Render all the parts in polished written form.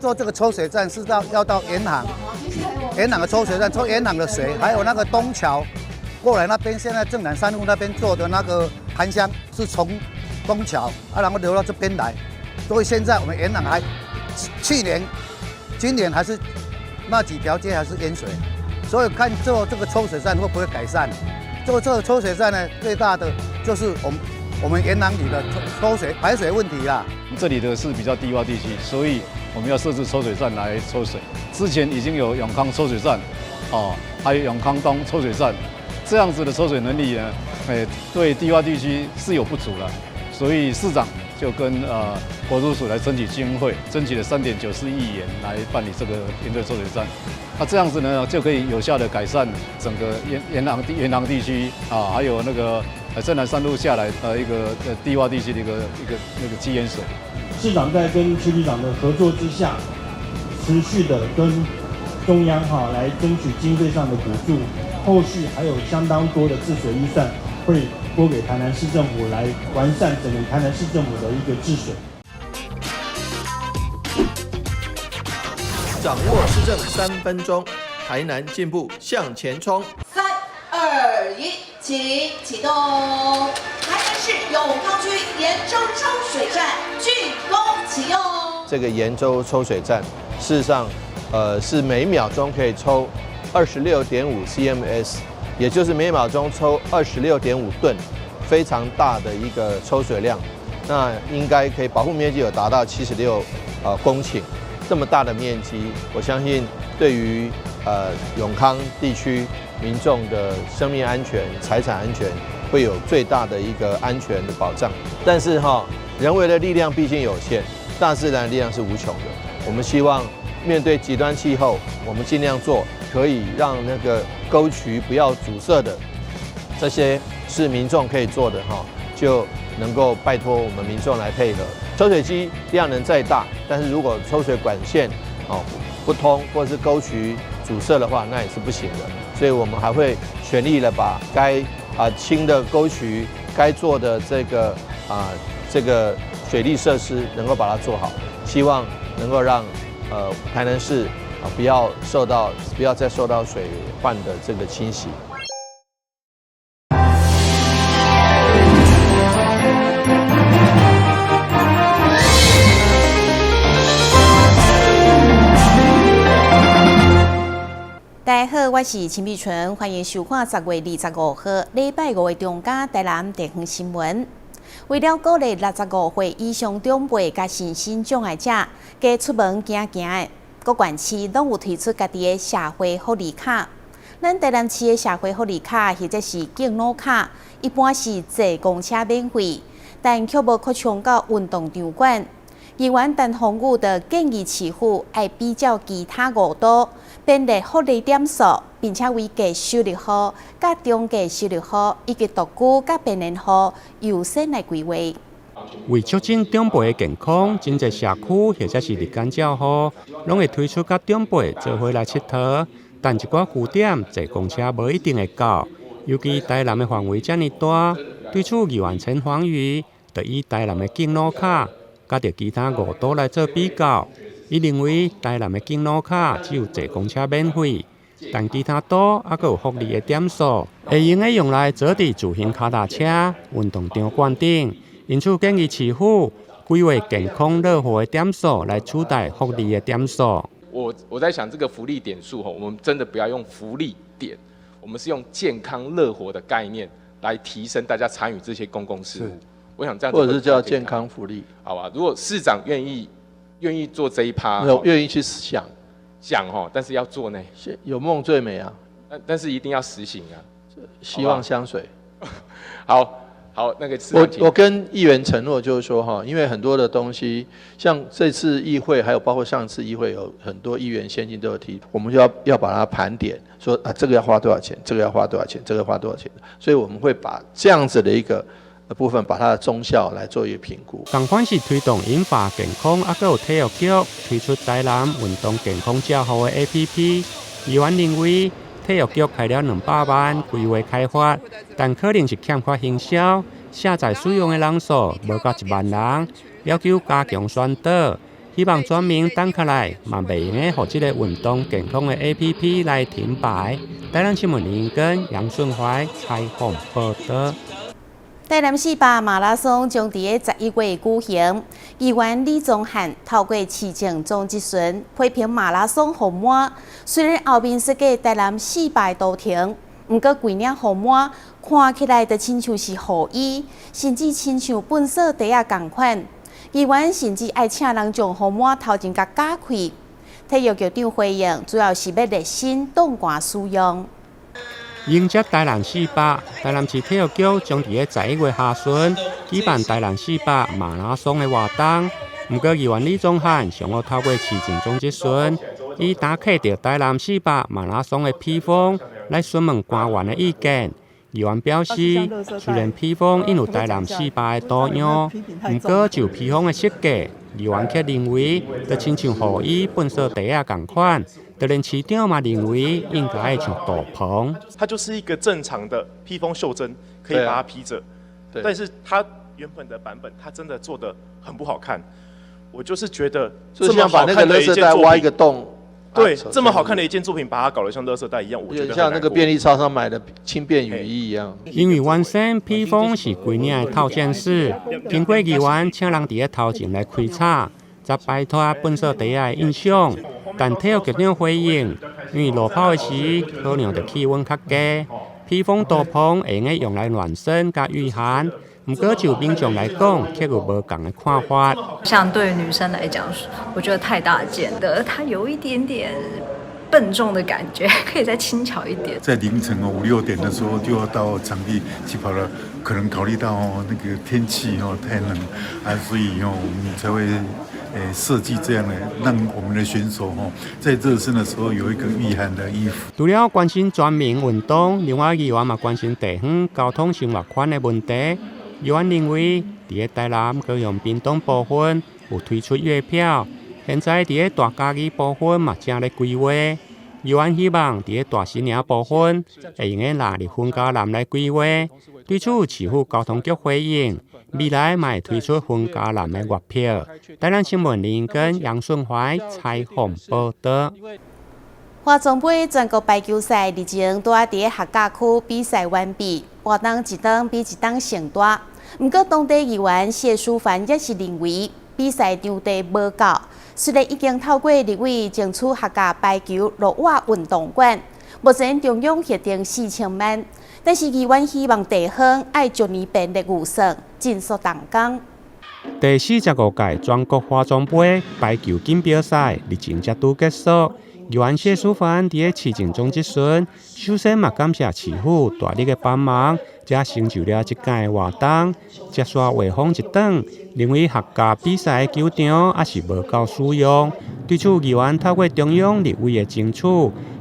做这个抽水站是要到沿航的抽水站，抽沿航的水，还有那个东桥过来那边，现在正南山路那边做的那个盘箱是从东桥然后流到这边来，所以现在我们沿航还今年还是那几条街还是淹水，所以看做这个抽水站会不会改善？做这个抽水站呢，最大的就是我们沿航里的排水问题啦。这里的是比较低洼地区，所以我们要设置抽水站来抽水。之前已经有永康抽水站，还有永康东抽水站，这样子的抽水能力呢，对低洼地区是有不足了，所以市长就跟国土署来争取经费，争取了3.94亿元来办理这个应对抽水站。那这样子呢，就可以有效的改善整个沿航地区还有那个正南山路下来一个低洼地区的一个积淹水。市长在跟区局长的合作之下，持续的跟中央来争取经费上的补助，后续还有相当多的治水预算会拨给台南市政府来完善整个台南市政府的一个治水。掌握市政3分钟，台南进步向前冲。3、2、1，请启动！台南市永康区盐州抽水站竣工启用。这个盐州抽水站，事实上，是每秒钟可以抽26.5 CMS， 也就是每秒钟抽26.5吨，非常大的一个抽水量。那应该可以保护面积有达到76公顷。这么大的面积，我相信对于永康地区民众的生命安全、财产安全会有最大的一个安全的保障。但是人为的力量毕竟有限，大自然的力量是无穷的。我们希望面对极端气候，我们尽量做可以让那个沟渠不要阻塞的，这些是民众可以做的就能够拜托我们民众来配合。抽水机量能再大，但是如果抽水管线不通，或者是沟渠阻塞的话，那也是不行的。所以我们还会全力的把该清的沟渠、该做的这个水利设施能够把它做好，希望能够让台南市不要再受到水患的这个侵袭。大家好，我是陈碧纯，欢迎收看10月25号礼拜5的中嘉台南地方新闻。为了鼓励65岁以上长辈甲身心障碍者加出门行的，各县市拢有推出家己的社会福利卡。咱台南市的社会福利卡或者是敬老卡，一般是坐公车免费，但却无扩充到运动场馆。议员陈宏宇的建议市府要比较其他5都编列福利点数，并且为低收入户、甲中低收入户以及独居甲病人户优先来规划。为促进长辈的健康，真侪社区或者是日间照护，拢会推出甲长辈做伙来佚佗。但一寡据点坐公车无一定会到，尤其台南的范围遮尔大，对此议员陈黄瑜就以台南的敬老卡甲着其他5都来做比较。伊认为台南的敬老卡只有坐公车免费，但其他岛还佫有福利的点数，会用来坐伫自行脚踏车、运动场馆顶。因此建议市府规划健康乐活的点数来取代福利的点数。我在想这个福利点数我们真的不要用福利点，我们是用健康乐活的概念来提升大家参与这些公共事务。我想这样子或者是叫健康福利，好吧？如果市长愿意做这一趴，愿意去想但是要做呢，有梦最美啊！但是一定要实行啊！希望香水。好，那个我跟议员承诺就是说因为很多的东西，像这次议会，还有包括上次议会，有很多议员先进都有提，我们就要把它盘点，说这个要花多少钱，这个要花多少钱，这个花多少钱，所以我们会把这样子的一个部分，把它的中效来做一个评估。同款是推动引发健康，还有体育局推出台南运动健康照护的 APP。议员认为，体育局开了200万规划开发，但可能是欠缺行销，下载使用的人数无到1万人，要求加强宣导。希望全民等下来，嘛袂用诶，互即个运动健康诶 APP 来停牌。台南新闻林跟杨顺怀采访报道。台南市巴马拉松将伫个11月举行，议员李宗翰透过市政总集选批评马拉松号码，虽然后面设计台南市巴都停，毋过规领号码看起来就亲像是雨衣，甚至亲像本色地啊同款。议员甚至爱请人将号码头前甲加开。体育局长回应，主要是要热身动员使用。迎接台南市巴，台南市体育局将伫个11月下旬举办台南市巴马拉松的活动。不过，议员李宗翰想要透过市政总集选，以打开着台南市巴马拉松的披风来询问官员的意见。议员表示，虽然披风印有台南市巴的图样，不过就披风的设计，议员却认为，就亲像雨衣本色地啊同款。就连市长嘛认为应该像斗篷，它就是一个正常的披风袖珍，可以把它披着。但是它原本的版本，它真的做得很不好看。我就是觉得，就像把那个垃圾袋挖一个洞，对，这么好看的一件作品，把它搞得像垃圾袋一样，我觉得像那个便利超商买的轻便雨衣一样。因为原先披风是规领的套件式，经过议员请人伫个头前来开叉，才摆脱本色地的印象。但体育局长回应，因为落跑的时可能着气温较低，披风斗篷会用来暖身加御寒。不过就民众来讲，却有无同的看法。像对女生来讲，我觉得太大件的，它有一点点笨重的感觉，可以再轻巧一点。在凌晨5、6点的时候就要到场地去跑了，可能考虑到那个天气太冷啊，所以我们才会设计这样的，让我们的选手在热身的时候有一个御寒的衣服。除了关心全民运动，另外议员嘛关心地方交通生活圈的问题。议员认为，伫个台南高雄屏东部分有推出月票，现在伫个大嘉义部分嘛正咧规划。议员希望伫个大新营部分会用个纳入分嘉南来规划。对此，市府交通局回应，未来嘛会推出分嘉南的月票。台南新闻林跟杨顺怀采访报道。华总杯全国排球赛日前拄啊伫客家区比赛完毕，活动一档比一档盛大。不过当地议员谢淑凡也是认为比赛场地无够，虽然已经透过立委争取客家排球落瓦运动馆，目前中央核定4000万，但是议员希望地方爱逐年变的预算，尽速动工。第45届全国华总杯排球锦标赛日前才拄结束。议员谢淑凡伫个市政总集选，首先嘛感谢市府大力的帮忙，才成就了这届的活动。接续话访一顿，认为客家比赛的球场还是无够使用。对此，议员透过中央立委的争取，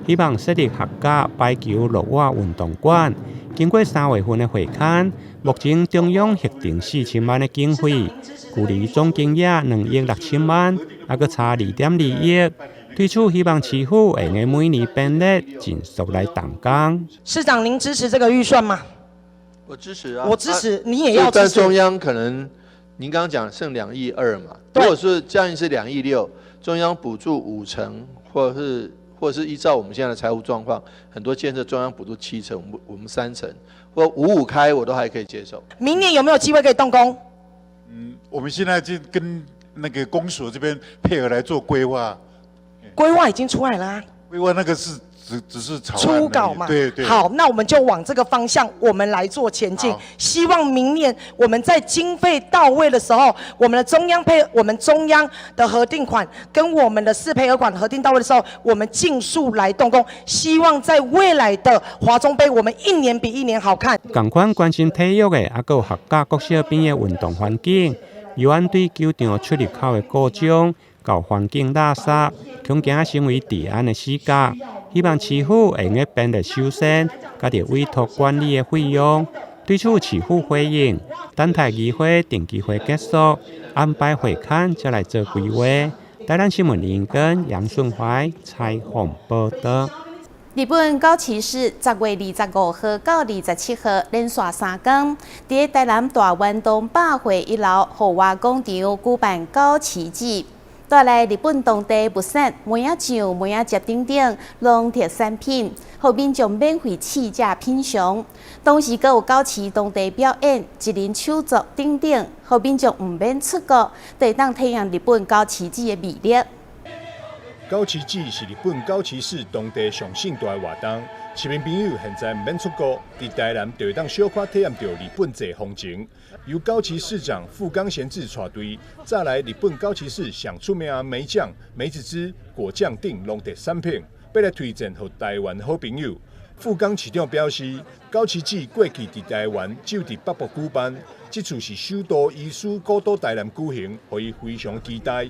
希望设立客家排球落瓦运动馆。经过3月份的会勘，目前中央核定4000万的经费，距离总金额2亿6000万，还佫差2.2亿。对此，希望市府会用每年编列，尽速来动工。市长，您支持这个预算吗？我支持啊，我支持，你也要支持。但中央可能，您刚刚讲剩2.2亿嘛，如果是降议是2.6亿，中央补助50%，或者是依照我们现在的财务状况，很多建设中央补助70%，我们30%，或5开我都还可以接受。明年有没有机会可以动工？我们现在就跟那个公所这边配合来做规划。规划已经出来了啊，规划那个是只是草案初稿嘛，对对。好，那我们就往这个方向我们来做前进。希望明年我们在经费到位的时候，我们中央的核定款跟我们的市配合款核定到位的时候，我们尽速来动工。希望在未来的华中杯，我们一年比一年好看。同款关心体育的，还有客家国小边的运动环境，议员对球场出入口的故障。搞环境垃圾，恐惊成为治安的死角。希望市府会用编列修缮，加着委托管理的费用。对此，市府回应，等待议会定期会结束，安排会勘才来做规划。台南新闻林跟杨顺怀采访报道。日本高崎市10月25号到27号连续3天，伫台南大湾东百货1楼豪华广场举办高崎节。带来日本当地物产、梅仔酱、梅仔汁等等农特产品，后民众免费试食品尝。同时，阁有高市当地表演、一人手作等等，后民众唔免出国，就当体验日本高市子的魅力。高市子是日本高市市当地上盛大的活动，市民朋友现在唔免出国，伫台南就会当小可体验到日本这风情。由高市市长富冈贤治带队，再来日本高市市上出名的梅酱、梅子汁、果酱等农特产品，要来推荐给台湾好朋友。富冈市长表示，高市子过去伫台湾只有伫北部举办，这次是首都移师古都台南举行，互伊非常期待。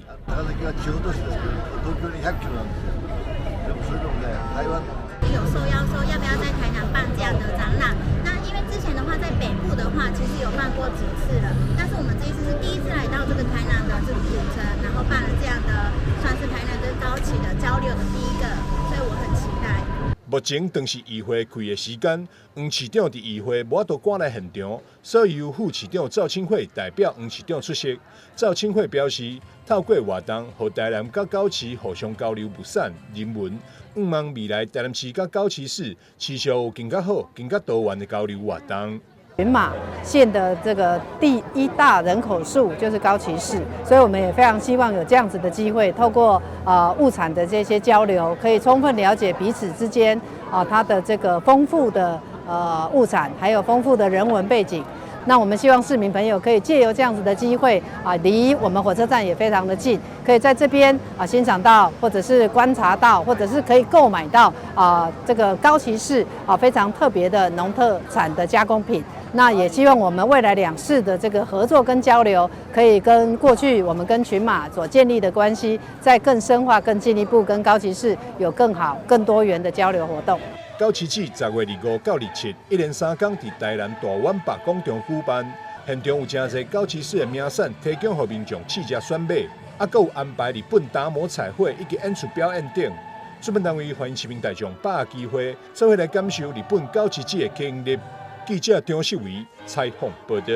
有受邀说要不要在台南办这样的展览？那因为之前的话在北部的话，其实有办过几次了，但是我们这一次是第一次来到这个台南的这个古城，然后办了这样的算是台南跟高市的交流的第一个，所以我很期待。目前正是议会开的时间，黄市长伫议会无法度赶来现场，所以由副市长赵庆惠代表黄市长出席。赵庆惠表示，透过活动，和台南甲高市互相交流物产、人文，希望未来台南市甲高市市持续有更加好、更加多元的交流活动。云马县的这个第一大人口数就是高崎市，所以我们也非常希望有这样子的机会，透过物产的这些交流，可以充分了解彼此之间它的这个丰富的物产，还有丰富的人文背景。那我们希望市民朋友可以借由这样子的机会离我们火车站也非常的近，可以在这边欣赏到，或者是观察到，或者是可以购买到这个高崎市非常特别的农特产的加工品。那也希望我们未来两市的这个合作跟交流，可以跟过去我们跟群马所建立的关系，再更深化、更进一步，跟高崎市有更好、更多元的交流活动。高市子10月25到27，一连3天伫台南大湾北广场举办，现场有真侪高市市的名产提供给民众试食选买，阁有安排日本打磨彩绘以及演出表演等。主办单位欢迎市民大众把握机会，做伙来感受日本高市子的吸引力。记者张世维采访报道。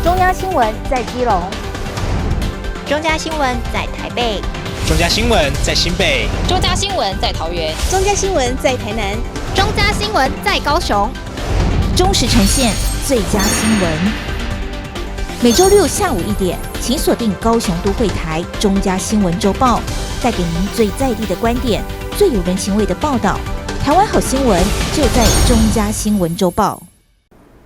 中央新闻在基隆，中嘉新闻在台北，中嘉新闻在新北，中嘉新闻在桃园，中嘉新闻在台南，中嘉新闻在高雄，忠实呈现最佳新闻。每周六下午1点，请锁定高雄都会台中嘉新闻周报，带给您最在地的观点，最有人情味的报道。台湾好新闻就在中嘉新闻周报。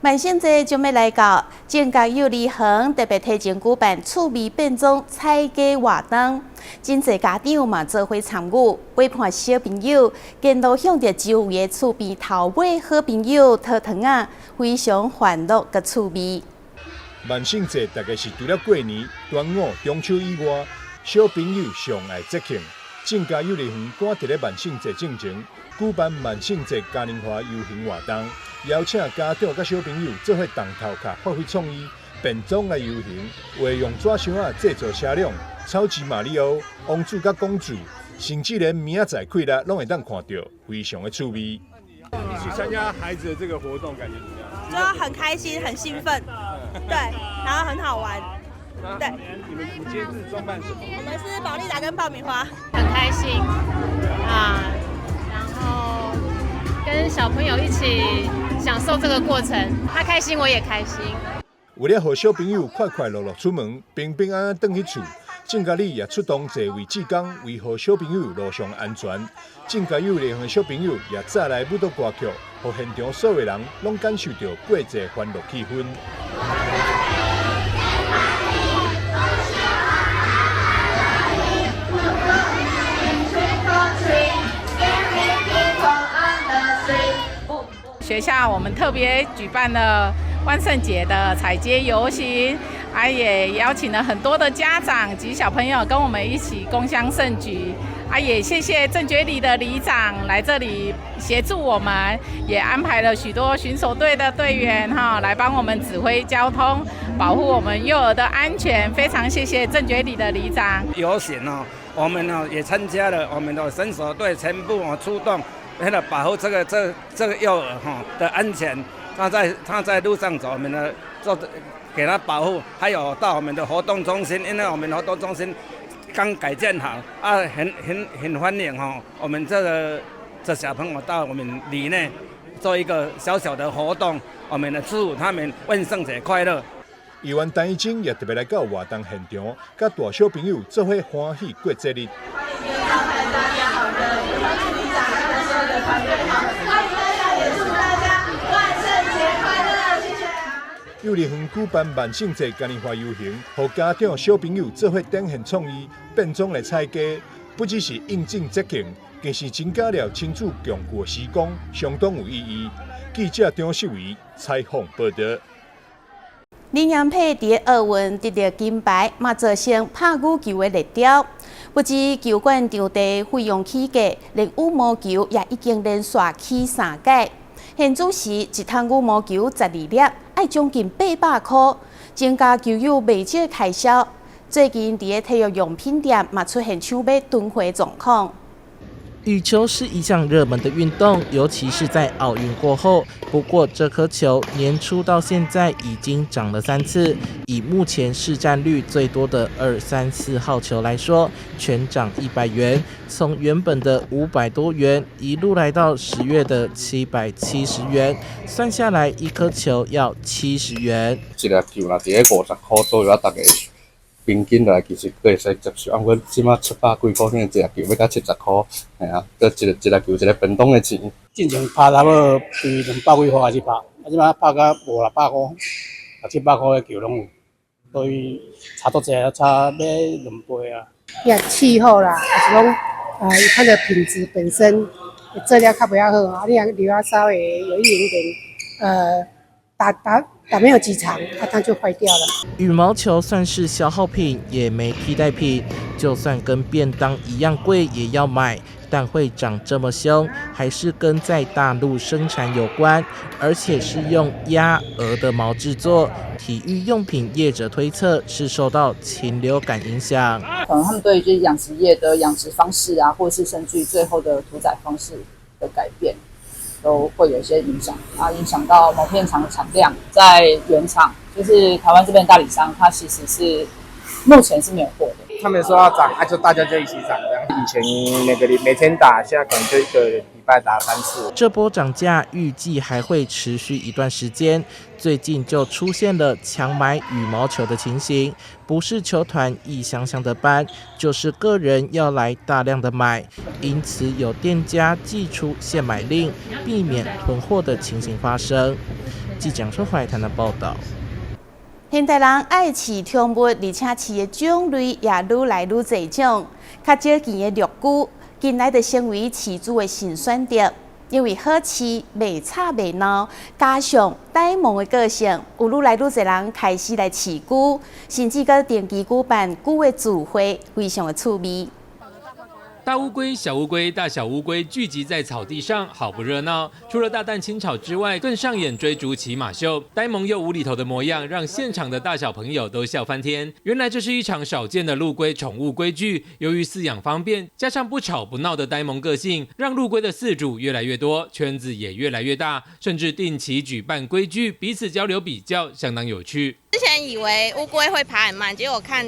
万圣节就要来到，政教幼儿园特别提前举办趣味变装采鸡活动，真侪家长嘛做伙参与，陪伴小朋友，见到向着周围的厝边头尾好朋友讨糖啊，非常欢乐佮趣味。万圣节大概是除了过年、端午、中秋以外，小朋友上爱节庆。政教幼儿园赶伫咧万圣节进前，举办万圣节嘉年华游行活动，邀请家长甲小朋友做伙动头壳，发挥创意，变装来游行，为用纸箱仔制作车辆、超级马里奥、王子甲公主，甚至连明仔载开啦，拢会当看到，非常的趣味。一起参加孩子的这个活动，感觉怎么样？就很开心，很兴奋，对，然后很好玩。对，你今天是装扮什么？我们是保利达跟爆米花，很开心然后跟小朋友一起享受这个过程，他开心我也开心。为了让小朋友快快乐乐出门，平平安安回去厝，政家里也出动侪位志工，维护小朋友路上安全。政家幼儿园的小朋友也再来舞蹈歌曲，让现场所有人拢感受到过节欢乐气氛。学校我们特别举办了万圣节的踩街游行，也邀请了很多的家长及小朋友跟我们一起共襄盛举。也谢谢郑觉里的里长来这里协助我们，也安排了许多巡守队的队员来帮我们指挥交通，保护我们幼儿的安全。非常谢谢郑觉里的里长。游行我们也参加了，我们的巡守队全部出动。为了保护这个幼儿的安全，他在路上走，我们做给它保护。还有到我们的活动中心，因为我们活动中心刚改建好啊，很欢迎哈。我们这小朋友到我们里内做一个小小的活动，我们的祝他们万圣节快乐。议员陈怡晶也特别来到活动现场，甲大小朋友做伙欢喜过节日。幼儿园举办万圣节嘉年华游行，让家长、小朋友做伙展现创意，变装来采家，不只是应景节庆，更是增加了亲子共过时光，相当有意义。记者张秀仪采访报道。林洋配伫奥运得到金牌，嘛造成拍羽球的热潮。不止球馆场地费用起价，连羽毛球也已经连续起3届。现主时一桶羽毛球12粒，要将近800块，增加球友卖少开销。最近伫体育用品店嘛出现抢买囤货状况。羽球是一项热门的运动，尤其是在奥运过后。不过，这颗球年初到现在已经涨了3次。以目前市占率最多的2、3、4号球来说，全涨100元，从原本的500多元一路来到10月的770元，算下来一颗球要70元。一粒球若伫50块左右，大概平均来其实都会使接受。阮即马700几块钱一粒球要到70块，系啊，搁一粒球一个便当的钱。之前拍差不多从200几块开始拍，即马拍到500块，700块的球拢有，所以差多济，差要2倍啊。也气候啦，还是讲它的品质本身质量较不要好啊，你留啊稍微有一点点打没有几场，它就坏掉了。羽毛球算是消耗品，也没替代品，就算跟便当一样贵，也要买。但会长这么凶，还是跟在大陆生产有关，而且是用鸭、鹅的毛制作。体育用品业者推测是受到禽流感影响，可能他们对就是养殖业的养殖方式啊，或是甚至于最后的屠宰方式的改变，都会有一些影响啊，影响到某片厂的产量。在原厂，就是台湾这边代理商，它其实是目前是没有货的。他们说要涨，就大家就一起涨这样。以前每天打，现在可能就一个礼拜打3次。这波涨价预计还会持续一段时间。最近就出现了强买羽毛球的情形，不是球团一箱箱的搬，就是个人要来大量的买，因此有店家祭出限买令，避免囤货的情形发生。记者说怀台南报道。现代人爱饲宠物，而且饲的种类也愈来愈侪种。较少见的绿龟，近来就成为饲主的新选择，因为好饲、袂吵袂闹，加上呆萌的个性，有愈来愈侪人开始来饲龟，甚至搁定期举办龟的聚会，非常的趣味。大乌龟、小乌龟、大小乌龟聚集在草地上，好不热闹。除了大啖清吵之外，更上演追逐骑马秀，呆萌又无厘头的模样，让现场的大小朋友都笑翻天。原来这是一场少见的陆龟宠物龟剧，由于饲养方便，加上不吵不闹的呆萌个性，让陆龟的饲主越来越多，圈子也越来越大，甚至定期举办龟剧，彼此交流比较，相当有趣。之前以为乌龟会爬很慢，结果看。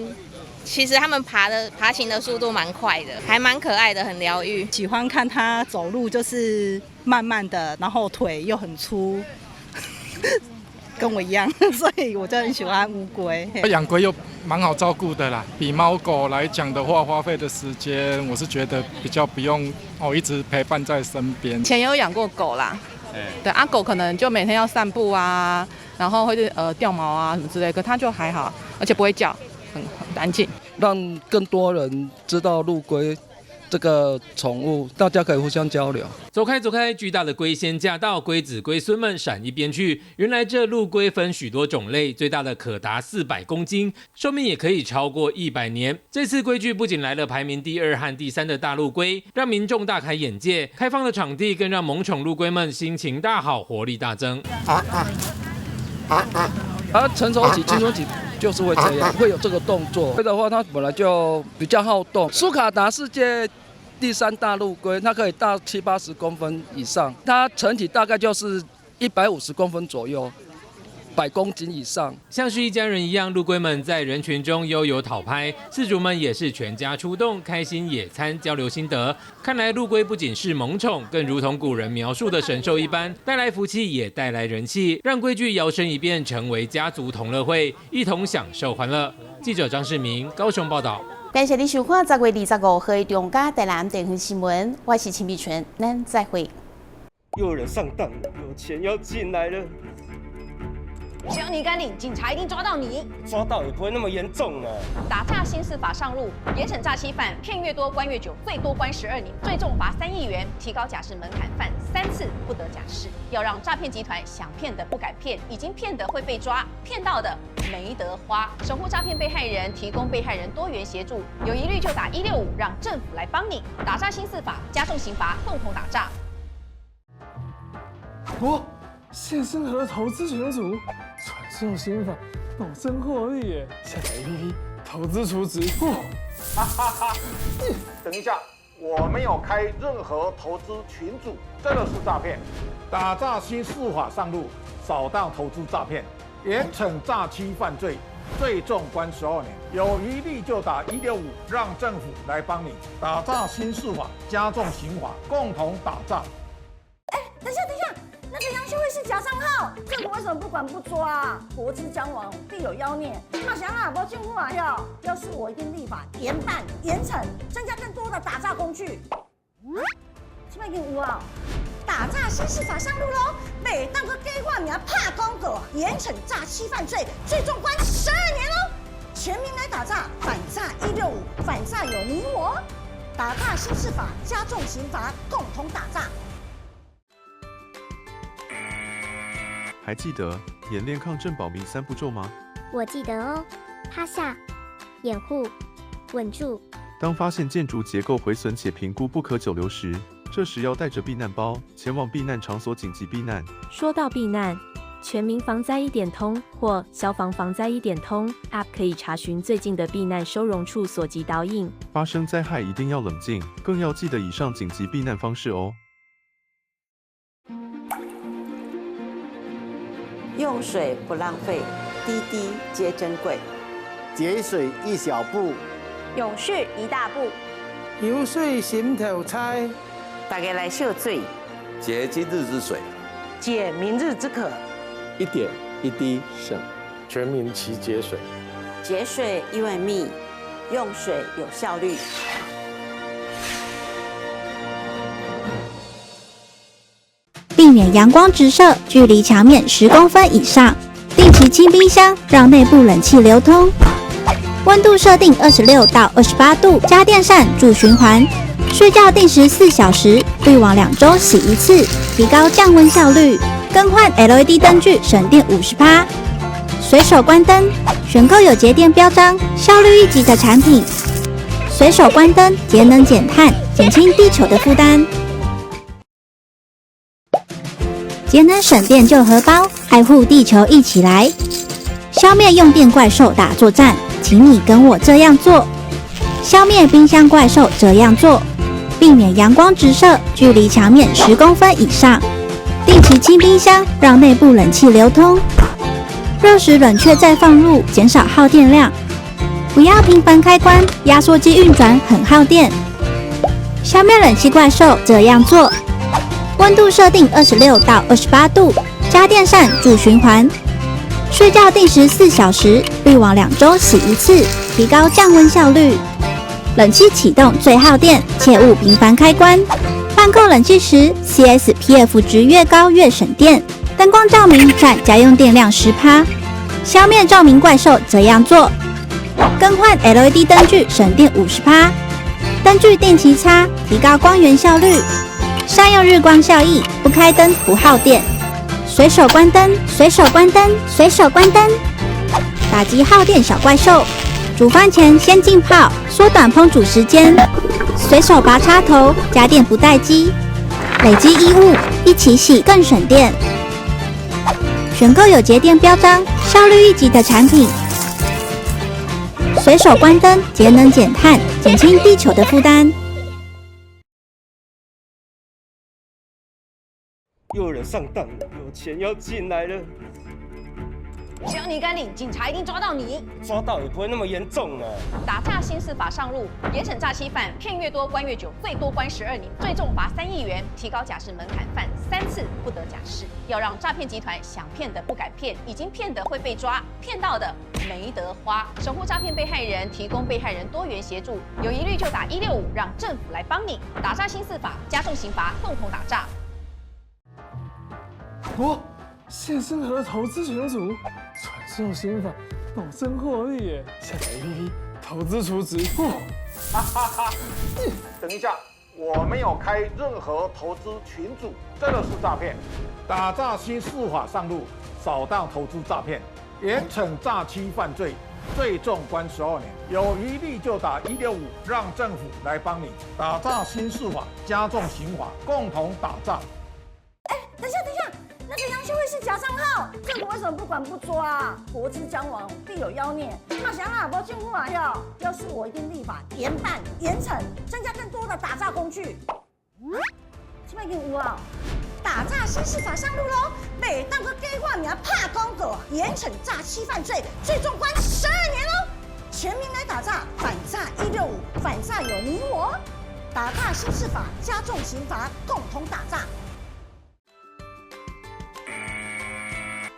其实他们爬行的速度蛮快的，还蛮可爱的，很疗愈。喜欢看它走路就是慢慢的，然后腿又很粗，跟我一样，所以我就很喜欢乌龟。养龟又蛮好照顾的啦，比猫狗来讲的话，花费的时间我是觉得比较不用一直陪伴在身边。以前有养过狗啦，对啊，狗可能就每天要散步啊，然后会掉毛啊什么之类，可它就还好，而且不会叫。很安静，让更多人知道陆龟这个宠物，大家可以互相交流。走开，巨大的龟仙驾到，龟子龟孙们闪一边去。原来这陆龟分许多种类，最大的可达400公斤，寿命也可以超过100年。这次龟剧不仅来了排名第2和第3的大陆龟，让民众大开眼界。开放的场地更让萌宠陆龟们心情大好，活力大增。成熟期、青春期就是会这样，会有这个动作。龟的话，它本来就比较好动。苏卡达世界第3大陆龟，它可以到70-80公分以上，它成体大概就是150公分左右， 600公斤以上。像是一家人一样，陆龟们在人群中悠游讨拍，饲主们也是全家出动，开心野餐，交流心得。看来陆龟不仅是萌宠，更如同古人描述的神兽一般，带来福气也带来人气，让龟剧摇身一变成为家族同乐会，一同享受欢乐。记者张世明高雄报道。感谢你收看10月25号的中嘉台南电视新闻，我是秦碧纯，咱再会。又有人上当，有钱要进来了。只要你敢领，警察一定抓到你。抓到也不会那么严重啊。打诈新司法上路，严惩诈欺犯，骗越多关越久，最多关12年，最重罚3亿元，提高假释门槛，犯3次不得假释。要让诈骗集团想骗的不敢骗，已经骗的会被抓，骗到的没得花。守护诈骗被害人，提供被害人多元协助，有疑虑就打165，让政府来帮你。打诈新司法，加重刑罚，共同打诈。现身和投资群组，传授心法，保证获利耶！下载 APP， 投资储值。等一下，我没有开任何投资群组，这个是诈骗。打诈新司法上路，扫荡投资诈骗，严惩诈欺犯罪，最重关12年。有疑虑就打165，让政府来帮你。打诈新司法，加重刑罚，共同打诈。等一下。那个杨秀慧是假账号，政府为什么不管不抓啊？国之将亡，必有妖孽。马翔啊，我进步啊！要是我一定立法严办严惩，增加更多的打诈工具。这边有啊，打诈新司法上路喽！每当个给我名怕公狗，严惩诈欺犯罪，最重关12年喽！全民来打诈，反诈165，反诈有你我。打诈新司法，加重刑罚，共同打诈。还记得演练抗震保密3步骤吗？我记得哦，趴下、掩护、稳住。当发现建筑结构毁损且评估不可久留时，这时要带着避难包前往避难场所紧急避难。说到避难，全民防灾1点通或消防防灾1点通 App 可以查询最近的避难收容处所及导引。发生灾害一定要冷静，更要记得以上紧急避难方式哦。用水不浪费，滴滴皆珍贵。节水1小步，永续1大步。游水心头猜，大家来秀水，节今日之水，解明日之渴。1点1滴省，全民齐节水。节水因为密，用水有效率。避免阳光直射，距离墙面10公分以上。定期清冰箱，让内部冷气流通。温度设定26到28度，家电扇助循环。睡觉定时4小时，滤网2周洗1次，提高降温效率。更换 LED 灯具，省电50%。随手关灯，选购有节电标章、效率1级的产品。随手关灯，节能减碳，减轻地球的负担。节能省电救荷包，爱护地球一起来！消灭用电怪兽大作战，请你跟我这样做。消灭冰箱怪兽这样做，避免阳光直射，距离墙面10公分以上。定期清冰箱，让内部冷气流通。热时冷却再放入，减少耗电量。不要频繁开关，压缩机运转很耗电。消灭冷气怪兽这样做。温度设定26到28度，家电扇助循环。睡觉定时4小时，滤网2周洗1次，提高降温效率。冷气启动最耗电，切勿频繁开关。换购冷气时 ，CSPF 值越高越省电。灯光照明占家用电量10%。消灭照明怪兽这样做。更换 LED 灯具省电50%。灯具定期擦，提高光源效率。善用日光效益，不开灯不耗电。随手关灯，随手关灯，随手关灯，打击耗电小怪兽。煮饭前先浸泡，缩短烹煮时间。随手拔插头，家电不待机。累积衣物一起洗更省电。选购有节电标章、效率1级的产品。随手关灯，节能减碳，减轻地球的负担。又有人上当，有钱要进来了。只要你敢领，警察一定抓到你。抓到也不会那么严重呢。打诈新四法上路，严惩诈欺犯，骗越多关越久，最多关12年，最重罚3亿元，提高假释门槛，犯3次不得假释。要让诈骗集团想骗的不敢骗，已经骗的会被抓，骗到的没得花。守护诈骗被害人，提供被害人多元协助，有疑虑就打165，让政府来帮你。打诈新四法，加重刑罚，共同打诈。现身和投资群组，传授心法，保证获利耶！下载 APP， 投资储值。等一下，我没有开任何投资群组，这个是诈骗。打诈新四法上路，扫荡投资诈骗，严惩诈欺犯罪，最重关12年。有疑虑就打165，让政府来帮你。打诈新四法，加重刑罚，共同打诈。等一下，那个杨秀慧是假账号，政府为什么不管不抓啊？国之将亡，必有妖孽。马想啊，不政府啊要是我一定立法严办严惩，增加更多的打诈工具。这边已经有啊，打诈新四法上路喽！北当个给我名怕公狗，严惩诈欺犯罪，最重关12年喽！全民来打诈，反诈165，反诈有你我。打诈新四法，加重刑罚，共同打诈。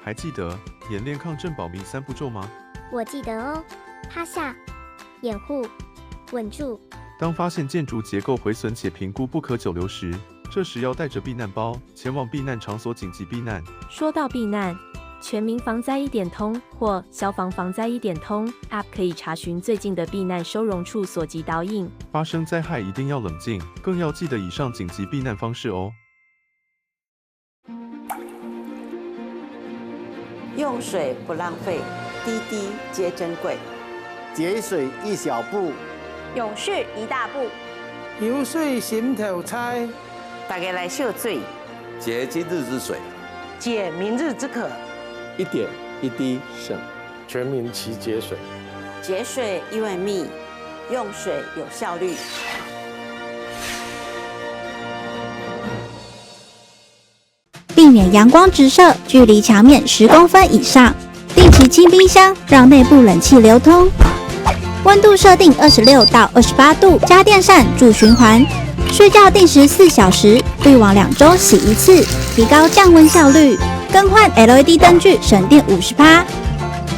还记得演练抗震保密3步骤吗？我记得哦，趴下、掩护、稳住。当发现建筑结构毁损且评估不可久留时，这时要带着避难包前往避难场所紧急避难。说到避难，全民防灾1点通或消防防灾1点通 App 可以查询最近的避难收容处所及导引。发生灾害一定要冷静，更要记得以上紧急避难方式哦。用水不浪费，滴滴皆珍贵。节水1小步，永续1大步。游水心头猜，大家来秀水，节今日之水，解明日之渴。一点一滴省，全民齐节水。节水因为密，用水有效率。避免阳光直射，距离墙面10公分以上。定期清冰箱，让内部冷气流通。温度设定26到28度，家电扇助循环。睡觉定时4小时，滤网2周洗1次，提高降温效率。更换 LED 灯具，省电50%。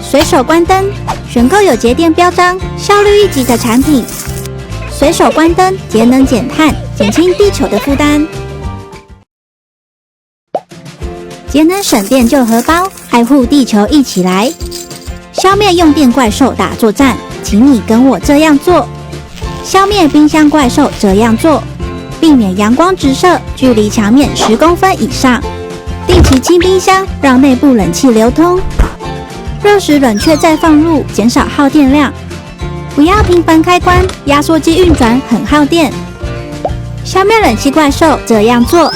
随手关灯，选购有节电标章、效率1级的产品。随手关灯，节能减碳，减轻地球的负担。节能省电救荷包，爱护地球一起来！消灭用电怪兽打作战，请你跟我这样做。消灭冰箱怪兽这样做，避免阳光直射，距离墙面10公分以上。定期清冰箱，让内部冷气流通。热时冷却再放入，减少耗电量。不要频繁开关，压缩机运转很耗电。消灭冷气怪兽这样做。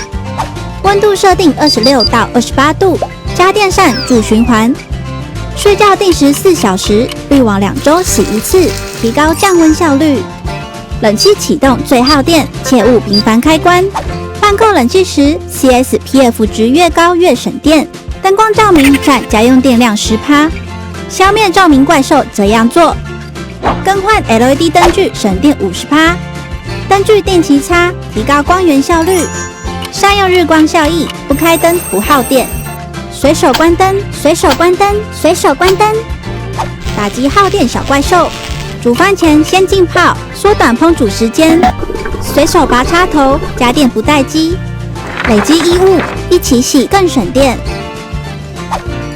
温度设定26到28度，家电扇助循环。睡觉定时4小时，滤网2周洗1次，提高降温效率。冷气启动最耗电，切勿频繁开关。换购冷气时 ，CSPF 值越高越省电。灯光照明占家用电量10%。消灭照明怪兽这样做。更换 LED 灯具省电50%。灯具定期擦，提高光源效率。善用日光效益，不开灯不耗电。随手关灯，随手关灯，随手关灯，打击耗电小怪兽。煮饭前先浸泡，缩短烹煮时间。随手拔插头，家电不待机。累积衣物一起洗更省电。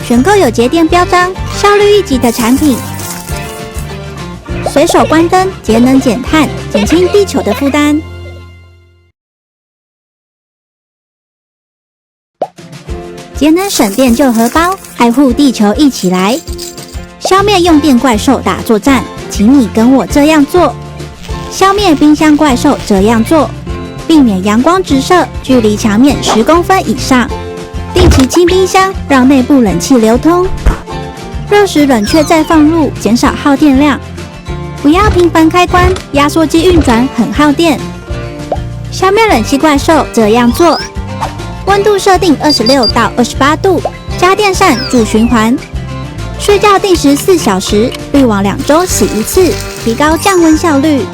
选购有节电标章、效率1级的产品。随手关灯，节能减碳，减轻地球的负担。节能省电救荷包，爱护地球一起来！消灭用电怪兽打作战，请你跟我这样做。消灭冰箱怪兽这样做，避免阳光直射，距离墙面10公分以上。定期清冰箱，让内部冷气流通。热时冷却再放入，减少耗电量。不要频繁开关，压缩机运转很耗电。消灭冷气怪兽这样做。温度设定26到28度，家电扇助循环。睡觉定时4小时，滤网2周洗一次，提高降温效率。